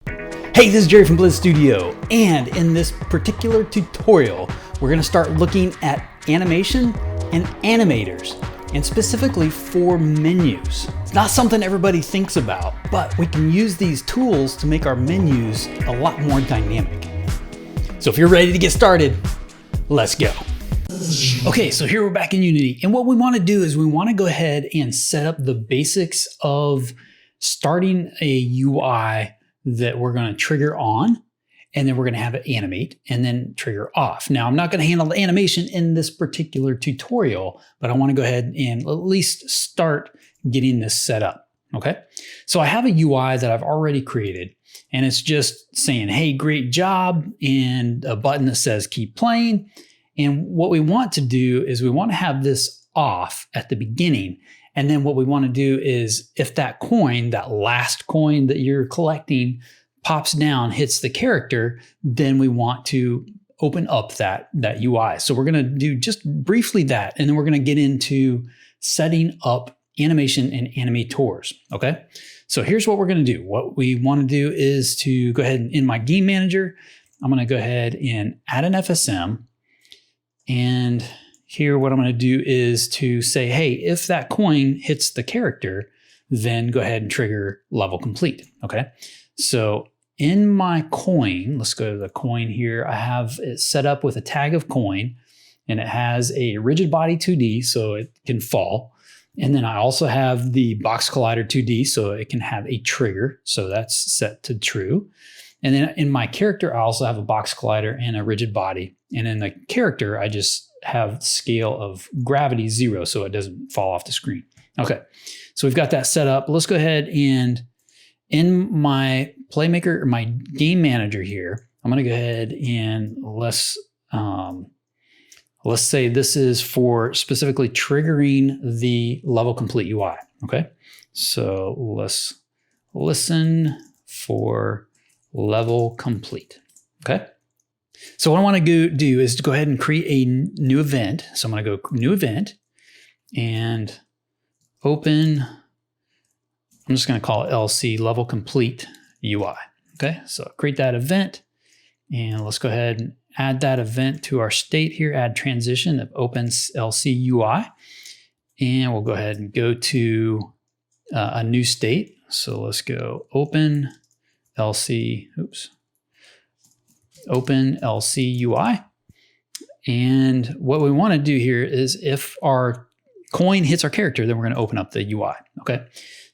Hey, this is Jerry from Bliz Studio, and in this particular tutorial, we're going to start looking at animation and animators, and specifically for menus. It's not something everybody thinks about, but we can use these tools to make our menus a lot more dynamic. So if you're ready to get started, let's go. Okay, so here we're back in Unity, and what we want to do is we want to go ahead and set up the basics of starting a UI that we're going to trigger on, and then we're going to have it animate and then trigger off. Now, I'm not going to handle the animation in this particular tutorial, but I want to go ahead and at least start getting this set up. Okay, so I have a UI that I've already created, and it's just saying, hey, great job, and a button that says keep playing. And what we want to do is we want to have this off at the beginning. And then what we want to do is if that coin, that last coin that you're collecting, pops down, hits the character, then we want to open up that UI. So we're going to do just briefly that, and then we're going to get into setting up animation and animators. Okay, so here's what we're going to do. What we want to do is to go ahead and in my game manager, I'm going to go ahead and add an FSM. And here what I'm going to do is to say, hey, if that coin hits the character, then go ahead and trigger level complete. Okay, so in my coin, let's go to the coin here. I have it set up with a tag of coin, and it has a rigid body 2D, so it can fall. And then I also have the box collider 2D, so it can have a trigger. So that's set to true. And then in my character, I also have a box collider and a rigid body. And in the character, I just have scale of gravity 0, so it doesn't fall off the screen. Okay, so we've got that set up. Let's go ahead and in my playmaker, or my game manager here, I'm going to go ahead and let's say this is for specifically triggering the level complete UI. Okay, so let's listen for level complete. Okay. So what I want to do is to go ahead and create a new event. So I'm going to go new event and open, I'm just going to call it LC level complete UI. Okay. So create that event, and let's go ahead and add that event to our state here, add transition of opens LC UI. And we'll go ahead and go to a new state. So let's go open LC, open LC UI. And what we want to do here is if our coin hits our character, then we're going to open up the UI. Okay.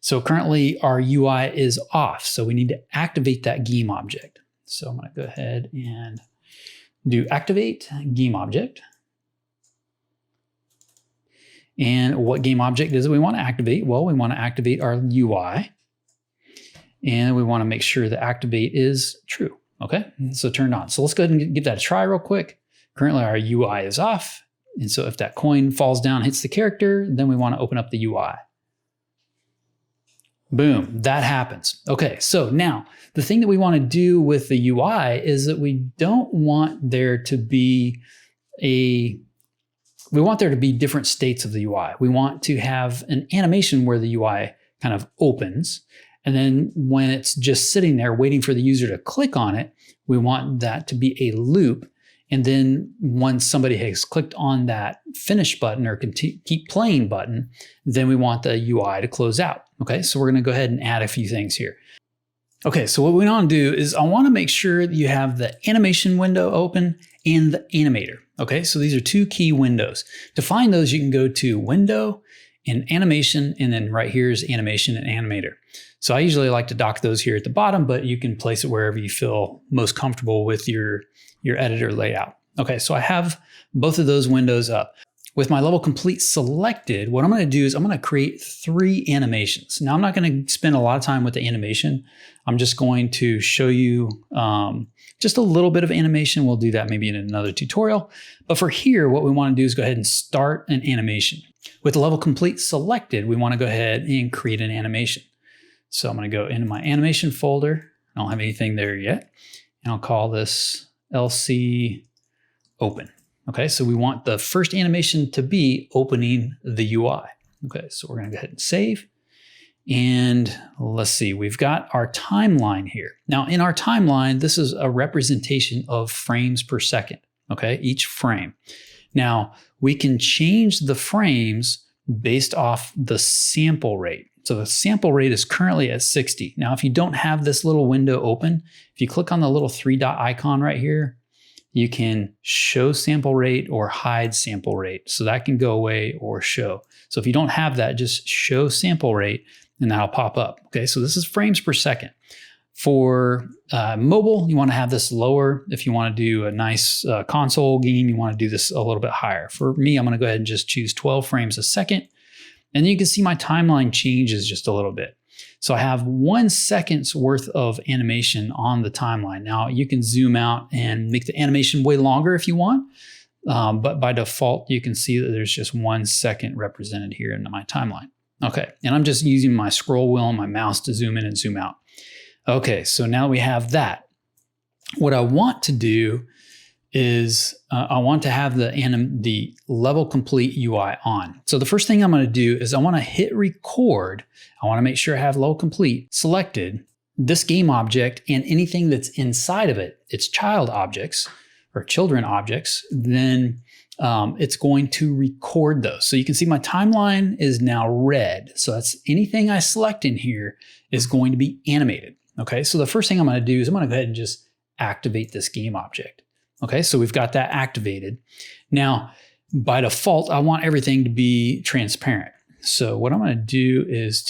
So currently our UI is off. So we need to activate that game object. So I'm going to go ahead and do activate game object. And what game object is it we want to activate? Well, we want to activate our UI. And we want to make sure the activate is true. Okay, so turned on. So let's go ahead and give that a try real quick. Currently our UI is off. And so if that coin falls down, hits the character, then we want to open up the UI. Boom, that happens. Okay, so now the thing that we want to do with the UI is that we don't want there to be we want there to be different states of the UI. We want to have an animation where the UI kind of opens. And then when it's just sitting there waiting for the user to click on it, we want that to be a loop. And then once somebody has clicked on that finish button or keep playing button, then we want the UI to close out. Okay, so we're going to go ahead and add a few things here. Okay, so what we want to do is I want to make sure that you have the animation window open and the animator. Okay, so these are two key windows. To find those, you can go to Window and Animation, and then right here is Animation and Animator. So I usually like to dock those here at the bottom, but you can place it wherever you feel most comfortable with your editor layout. Okay, so I have both of those windows up. With my level complete selected, what I'm going to do is I'm going to create 3 animations. Now I'm not going to spend a lot of time with the animation. I'm just going to show you just a little bit of animation. We'll do that maybe in another tutorial. But for here, what we want to do is go ahead and start an animation. With the level complete selected, we want to go ahead and create an animation. So I'm going to go into my animation folder. I don't have anything there yet. And I'll call this LC open. Okay, so we want the first animation to be opening the UI. Okay, so we're going to go ahead and save. And let's see, we've got our timeline here. Now in our timeline, this is a representation of frames per second, okay, each frame. Now we can change the frames based off the sample rate. So the sample rate is currently at 60. Now if you don't have this little window open, if you click on the little 3-dot icon right here, you can show sample rate or hide sample rate. So that can go away or show. So if you don't have that, just show sample rate and that'll pop up. Okay, so this is frames per second. For mobile, you want to have this lower. If you want to do a nice console game, you want to do this a little bit higher. For me, I'm going to go ahead and just choose 12 frames a second. And then you can see my timeline changes just a little bit. So I have 1 second's worth of animation on the timeline. Now you can zoom out and make the animation way longer if you want. But by default, you can see that there's just 1 second represented here in my timeline. Okay, and I'm just using my scroll wheel and my mouse to zoom in and zoom out. Okay, so now we have that. What I want to do is I want to have the level complete UI on. So the first thing I'm going to do is I want to hit record. I want to make sure I have level complete selected, this game object and anything that's inside of it, its child objects or children objects, then it's going to record those. So you can see my timeline is now red. So that's anything I select in here is going to be animated. Okay, so the first thing I'm going to do is I'm going to go ahead and just activate this game object. Okay, so we've got that activated. Now, by default, I want everything to be transparent. So what I'm going to do is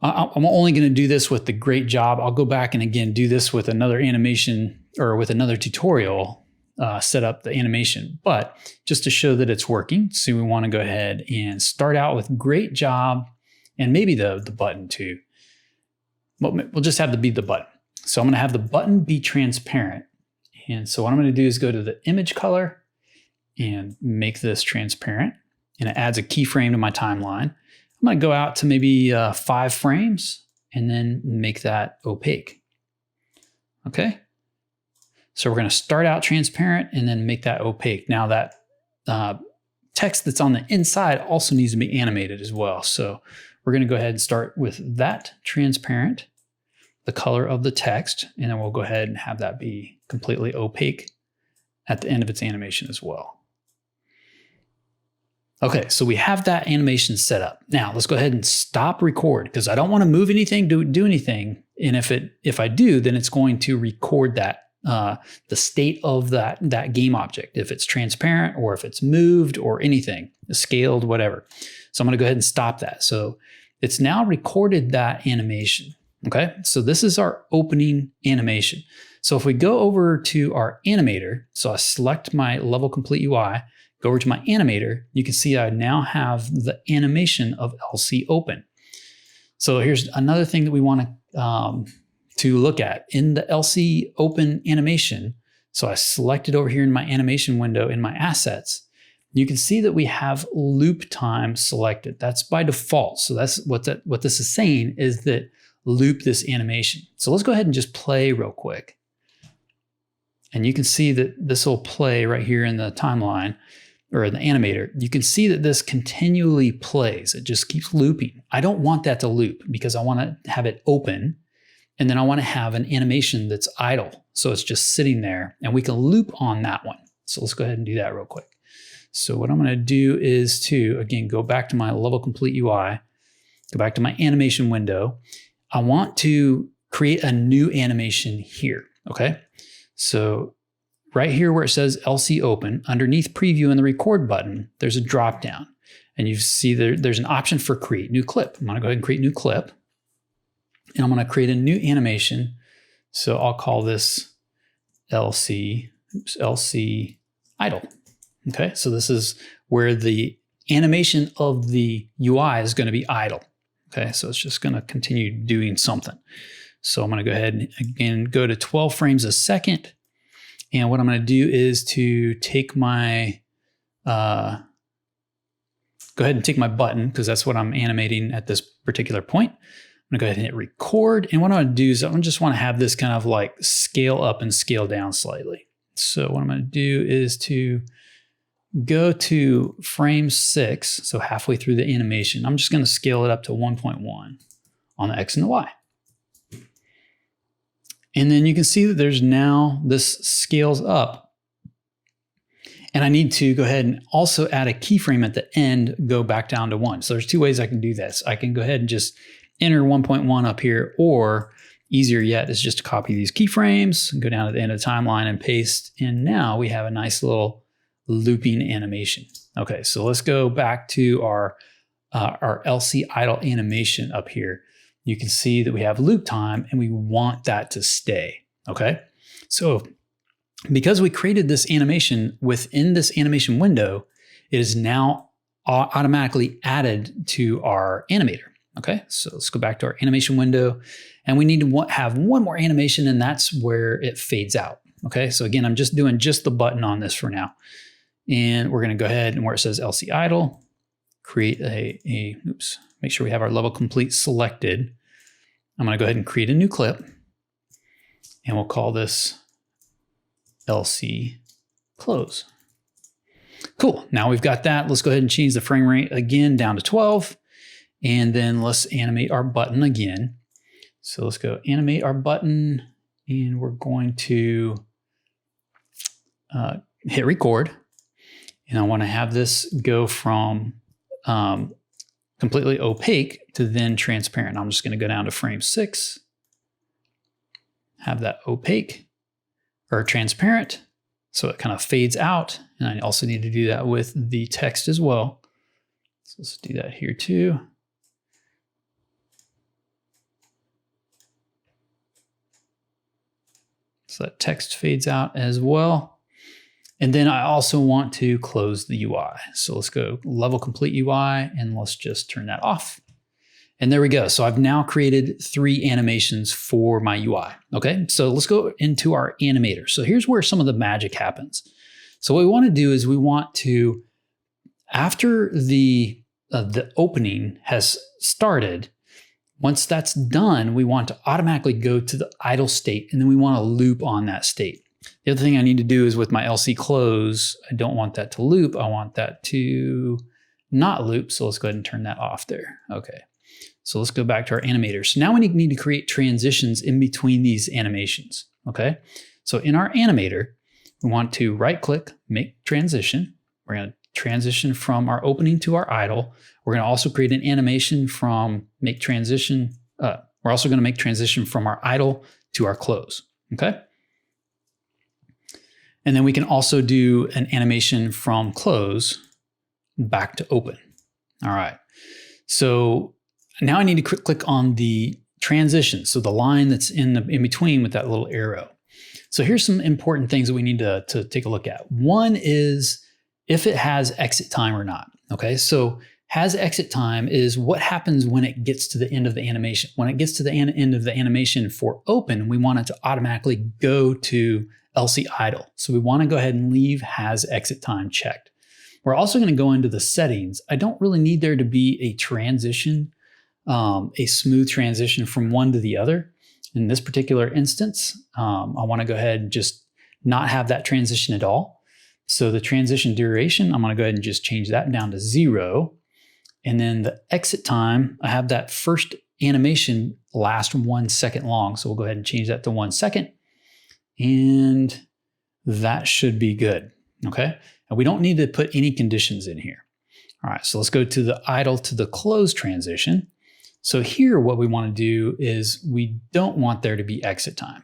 I'm only going to do this with the great job. I'll go back and again do this with another animation or with another tutorial. Set up the animation, but just to show that it's working. So we want to go ahead and start out with great job and maybe the button too. We'll just have to be the button. So I'm going to have the button be transparent. And so what I'm going to do is go to the image color and make this transparent. And it adds a keyframe to my timeline. I'm going to go out to maybe 5 frames and then make that opaque. Okay. So we're going to start out transparent and then make that opaque. Now that text that's on the inside also needs to be animated as well. So we're going to go ahead and start with that transparent, the color of the text, and then we'll go ahead and have that be completely opaque at the end of its animation as well. Okay, so we have that animation set up. Now let's go ahead and stop record because I don't want to move anything, do anything. And if I do, then it's going to record that. The state of that game object, if it's transparent or if it's moved or anything, scaled, whatever. So I'm going to go ahead and stop that. So it's now recorded that animation. Okay, so this is our opening animation. So if we go over to our animator, so I select my level complete UI, go over to my animator, you can see I now have the animation of LC open. So here's another thing that we want to look at in the LC open animation. So I selected over here in my animation window in my assets. You can see that we have loop time selected. That's by default. So that's what this is saying is that loop this animation. So let's go ahead and just play real quick. And you can see that this will play right here in the timeline or the animator. You can see that this continually plays. It just keeps looping. I don't want that to loop because I want to have it open. And then I want to have an animation that's idle. So it's just sitting there and we can loop on that one. So let's go ahead and do that real quick. So what I'm going to do is to, again, go back to my level complete UI, go back to my animation window. I want to create a new animation here. Okay. So right here where it says LC open, underneath preview and the record button, there's a drop down and you see there's an option for create new clip. I'm going to go ahead and create new clip. And I'm going to create a new animation. So I'll call this LC idle. Okay, so this is where the animation of the UI is going to be idle. Okay, so it's just going to continue doing something. So I'm going to go ahead and again go to 12 frames a second. And what I'm going to do is to take my, go ahead and take my button because that's what I'm animating at this particular point. I'm gonna go ahead and hit record. And what I'm gonna do is I just wanna have this kind of like scale up and scale down slightly. So what I'm gonna do is to go to frame 6, so halfway through the animation, I'm just going to scale it up to 1.1 on the X and the Y. And then you can see that there's now, this scales up. And I need to go ahead and also add a keyframe at the end, go back down to 1. So there's 2 ways I can do this. I can go ahead and just enter 1.1 up here, or easier yet is just to copy these keyframes, go down to the end of the timeline and paste. And now we have a nice little looping animation. Okay, so let's go back to our LC idle animation up here. You can see that we have loop time and we want that to stay, okay? So because we created this animation within this animation window, it is now automatically added to our animator, okay? So let's go back to our animation window, and we need to have one more animation, and that's where it fades out, okay? So again, I'm just doing just the button on this for now. And we're gonna go ahead and where it says LC idle, create oops, make sure we have our level complete selected. I'm gonna go ahead and create a new clip, and we'll call this LC close. Cool, now we've got that. Let's go ahead and change the frame rate again down to 12. And then let's animate our button again. So let's go animate our button, and we're going to hit record. And I wanna have this go from completely opaque to then transparent. I'm just gonna go down to frame 6, have that opaque or transparent, so it kind of fades out. And I also need to do that with the text as well. So let's do that here too. So that text fades out as well. And then I also want to close the UI. So let's go level complete UI, and let's just turn that off. And there we go. So I've now created 3 animations for my UI. Okay, so let's go into our animator. So here's where some of the magic happens. So what we want to do is we want to, after the opening has started, once that's done, we want to automatically go to the idle state, and then we want to loop on that state. The other thing I need to do is with my LC close, I don't want that to loop. I want that to not loop. So let's go ahead and turn that off there. Okay. So let's go back to our animator. So now we need to create transitions in between these animations. Okay. So in our animator, we want to right click, make transition. We're going to transition from our opening to our idle. We're going to also create an animation from make transition. We're also going to make transition from our idle to our close. Okay. And then we can also do an animation from close back to open. All right. So now I need to click on the transition. So the line that's in between with that little arrow. So here's some important things that we need to take a look at. One is if it has exit time or not. Okay. So has exit time is what happens when it gets to the end of the animation. When it gets to the end of the animation for open, we want it to automatically go to LC idle. So we want to go ahead and leave has exit time checked. We're also going to go into the settings. I don't really need there to be a transition, a smooth transition from one to the other. In this particular instance, I want to go ahead and just not have that transition at all. So the transition duration, I'm going to go ahead and just change that down to 0. And then the exit time, I have that first animation last 1 second long. So we'll go ahead and change that to 1 second. And that should be good, okay? And we don't need to put any conditions in here. All right, so let's go to the idle to the close transition. So here what we want to do is we don't want there to be exit time,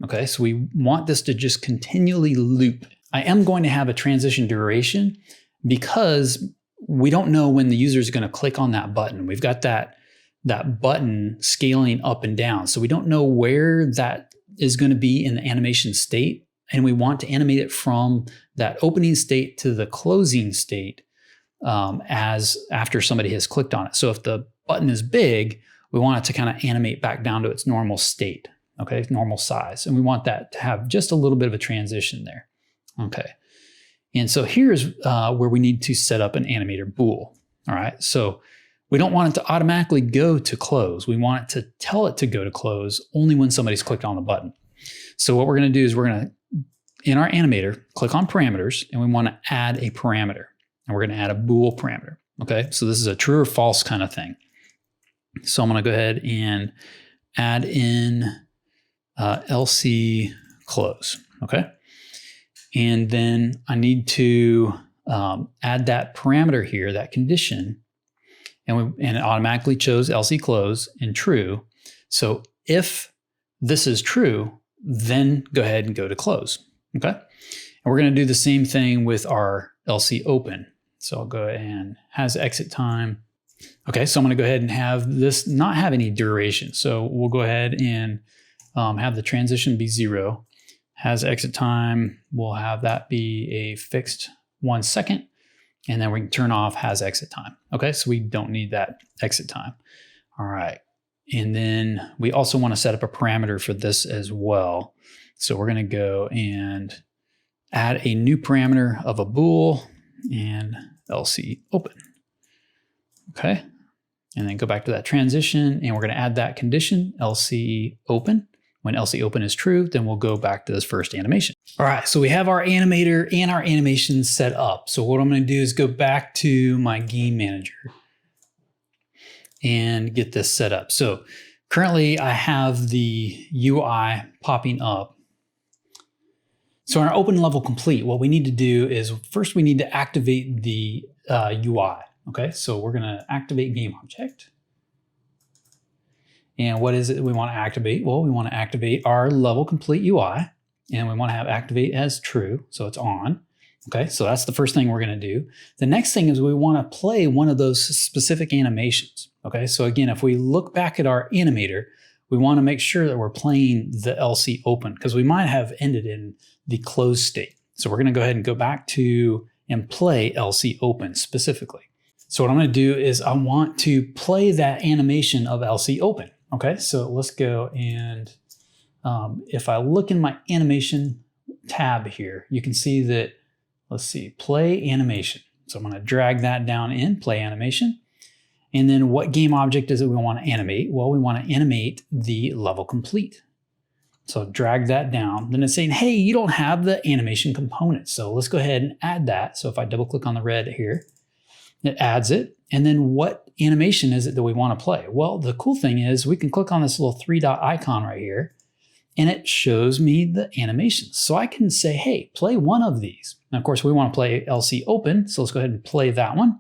okay? So we want this to just continually loop. I am going to have a transition duration because we don't know when the user is going to click on that button. We've got that button scaling up and down. So we don't know where that is going to be in the animation state, and we want to animate it from that opening state to the closing state as after somebody has clicked on it. So if the button is big, we want it to kind of animate back down to its normal state, okay, normal size, and we want that to have just a little bit of a transition there, okay. And so here's where we need to set up an animator bool. All right, so we don't want it to automatically go to close. We want it to tell it to go to close only when somebody's clicked on the button. So what we're going to do is we're going to in our animator, click on parameters, and we want to add a parameter. And we're going to add a bool parameter. Okay, so this is a true or false kind of thing. So I'm going to go ahead and add in LC close. Okay, and then I need to add that parameter here, that condition, and it automatically chose LC close and true. So if this is true, then go ahead and go to close. Okay, and we're going to do the same thing with our LC open. So I'll go and has exit time. Okay, so I'm going to go ahead and have this not have any duration. So we'll go ahead and have the transition be 0. Has exit time, we'll have that be a fixed 1 second. And then we can turn off has exit time. Okay, so we don't need that exit time. All right. And then we also want to set up a parameter for this as well. So we're going to go and add a new parameter of a bool and LC open. Okay. And then go back to that transition and we're going to add that condition LC open. When LC open is true, then we'll go back to this first animation. All right, so we have our animator and our animation set up. So what I'm going to do is go back to my game manager and get this set up. So currently I have the UI popping up. So in our open level complete, what we need to do is first we need to activate the UI. Okay, so we're going to activate game object. And what is it we want to activate? Well, we want to activate our level complete UI, and we want to have activate as true, so it's on. Okay, so that's the first thing we're going to do. The next thing is we want to play one of those specific animations. Okay, so again, if we look back at our animator, we want to make sure that we're playing the LC open because we might have ended in the closed state. So we're going to go ahead and go back to and play LC open specifically. So what I'm going to do is I want to play that animation of LC open. Okay, so let's go and if I look in my animation tab here, you can see that, let's see, play animation. So I'm going to drag that down in play animation. And then what game object is it we want to animate? Well, we want to animate the level complete. So drag that down. Then it's saying, hey, you don't have the animation component. So let's go ahead and add that. So if I double click on the red here, it adds it. And then what animation is it that we want to play? Well, the cool thing is we can click on this little 3-dot icon right here and it shows me the animations. So I can say, hey, play one of these. And of course we want to play LC open. So let's go ahead and play that one.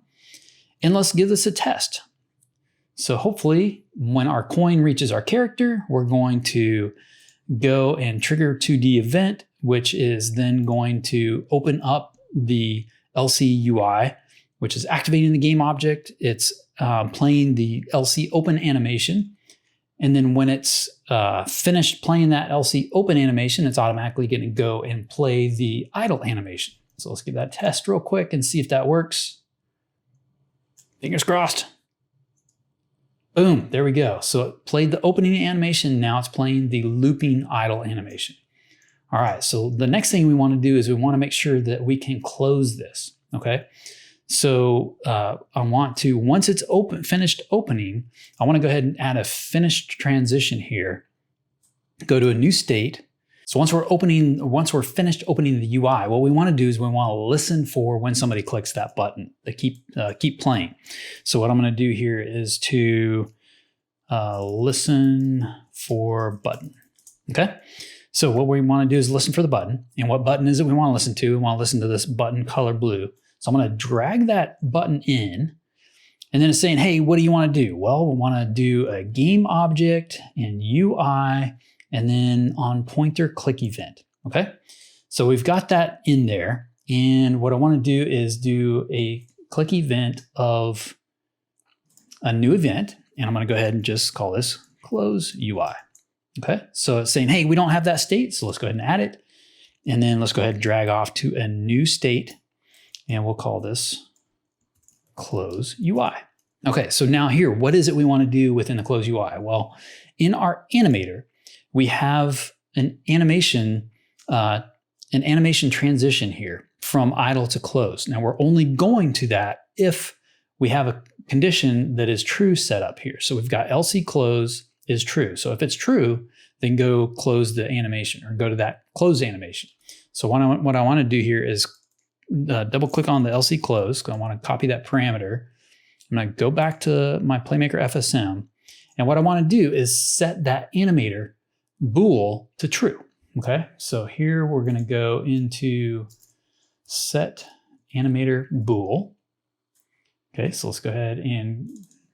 And let's give this a test. So hopefully when our coin reaches our character, we're going to go and trigger 2D event, which is then going to open up the LC UI, which is activating the game object. It's playing the LC open animation. And then when it's finished playing that LC open animation, it's automatically going to go and play the idle animation. So let's give that a test real quick and see if that works. Fingers crossed. Boom, there we go. So it played the opening animation. Now it's playing the looping idle animation. All right, so the next thing we want to do is we want to make sure that we can close this, okay? So I want to, once it's finished opening, I want to go ahead and add a finished transition here. Go to a new state. So once we're finished opening the UI, what we want to do is we want to listen for when somebody clicks that button to keep playing. So what I'm going to do here is to listen for button. Okay. So what we want to do is listen for the button. And what button is it we want to listen to? We want to listen to this button color blue. So I'm going to drag that button in, and then it's saying, hey, what do you want to do? Well, we want to do a game object and UI, and then on pointer click event. Okay. So we've got that in there. And what I want to do is do a click event of a new event. And I'm going to go ahead and just call this close UI. Okay. So it's saying, hey, we don't have that state. So let's go ahead and add it. And then let's go ahead and drag off to a new state. And we'll call this close UI. Okay, so now here, what is it we want to do within the close UI? Well, in our animator, we have an animation transition here from idle to close. Now we're only going to that if we have a condition that is true set up here. So we've got LC close is true. So if it's true, then go close the animation or go to that close animation. So what I want to do here is double click on the LC close, because I want to copy that parameter. I'm going to go back to my Playmaker FSM. And what I want to do is set that animator bool to true. Okay, so here we're going to go into set animator bool. Okay, so let's go ahead and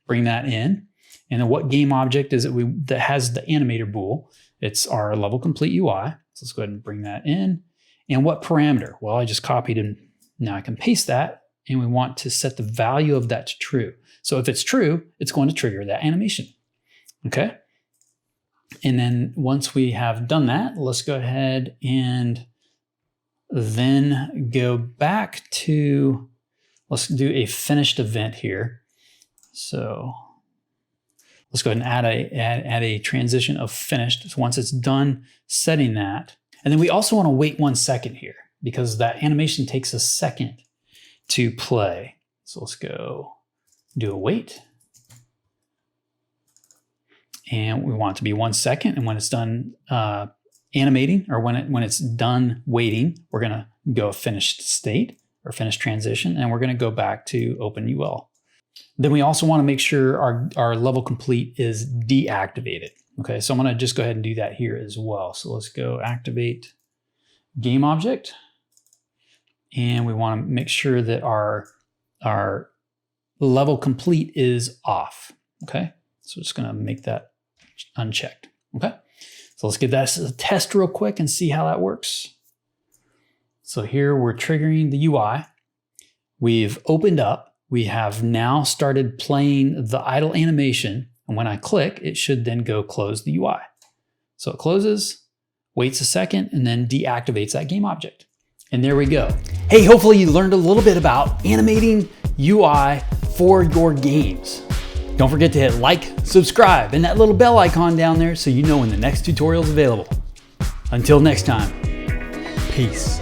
bring that in. And then what game object is it that has the animator bool? It's our level complete UI. So let's go ahead and bring that in. And what parameter? Well, I just copied and now I can paste that, and we want to set the value of that to true. So if it's true, it's going to trigger that animation. Okay. And then once we have done that, let's go ahead and then go back to, let's do a finished event here. So let's go ahead and add a transition of finished. So once it's done setting that, and then we also want to wait 1 second here, because that animation takes a second to play. So let's go do a wait. And we want it to be 1 second. And when it's done animating, or when it's done waiting, we're going to go finished state or finished transition, and we're going to go back to OpenUL. Then we also want to make sure our level complete is deactivated. Okay, so I'm going to just go ahead and do that here as well. So let's go activate game object. And we want to make sure that our level complete is off. Okay, so we're just going to make that unchecked. Okay, so let's give that as a test real quick and see how that works. So here we're triggering the UI. We've opened up. We have now started playing the idle animation. And when I click, it should then go close the UI. So it closes, waits a second, and then deactivates that game object. And there we go. Hey, hopefully you learned a little bit about animating UI for your games. Don't forget to hit like, subscribe, and that little bell icon down there so you know when the next tutorial is available. Until next time, peace.